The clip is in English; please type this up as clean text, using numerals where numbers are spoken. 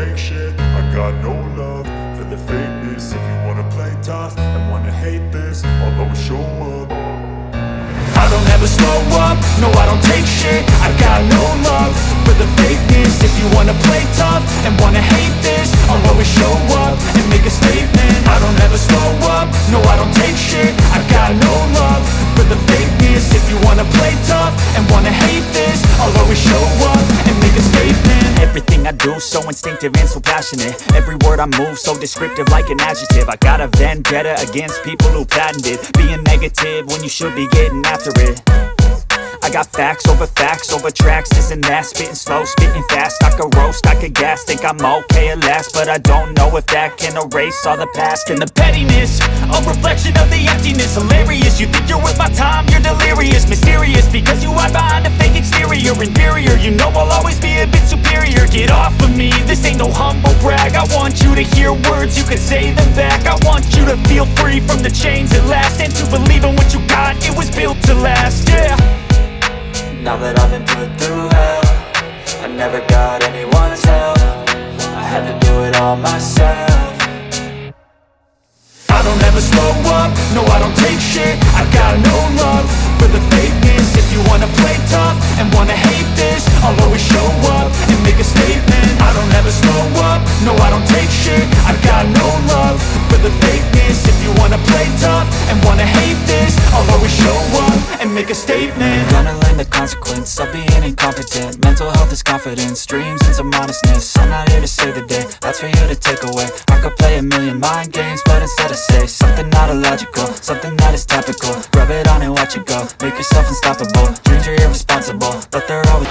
take shit. I got no love for the fakeness. If you wanna play tough and wanna hate this, I'll always show up. I don't ever slow up, no I don't take shit. I got no love for the fakeness. If you wanna play tough and wanna hate this, I'll always show up and make a statement. I don't ever slow up, no I don't take shit. I got no love for the fakeness. If you wanna play tough and wanna hate this, I'll always show up and make a statement. Everything I do so instinctive and so passionate. Every word I move so descriptive like an adjective. I got a vendetta against people who patented being negative when you should be getting after it. I got facts over tracks, this and that. Spitting slow, spitting fast. I could roast, I could gas. Think I'm okay at last, but I don't know if that can erase all the past. And the pettiness, a reflection of the emptiness. Hilarious, you think you're worth my time, you're delirious. Mysterious, because you hide behind a fake exterior. Inferior, you know I'll always be a bit superior. Get off of me, this ain't no humble brag. I want you to hear words, you can say them back. I want you to feel free from the chains at last, and to believe in what you got, it was built to last, yeah. Now that I've been put through hell, I never got anyone's help. I had to do it all myself. I don't ever slow up, no I don't take shit. I got no love for the fakeness. If you wanna play tough and wanna hate this, I'll always show up and make a statement. I don't ever slow up, no I don't take shit. I got no love for the fakeness. If you wanna play tough and wanna hate this, I'll always show up and make a statement. Gonna learn the consequence of being incompetent. Mental health is confidence, dreams and some modestness. I'm not here to save the day, that's for you to take away. I could play a million mind games, but instead I say something not illogical, something that is topical. Rub it on and watch it go, make yourself unstoppable. Dreams are irresponsible, but they're always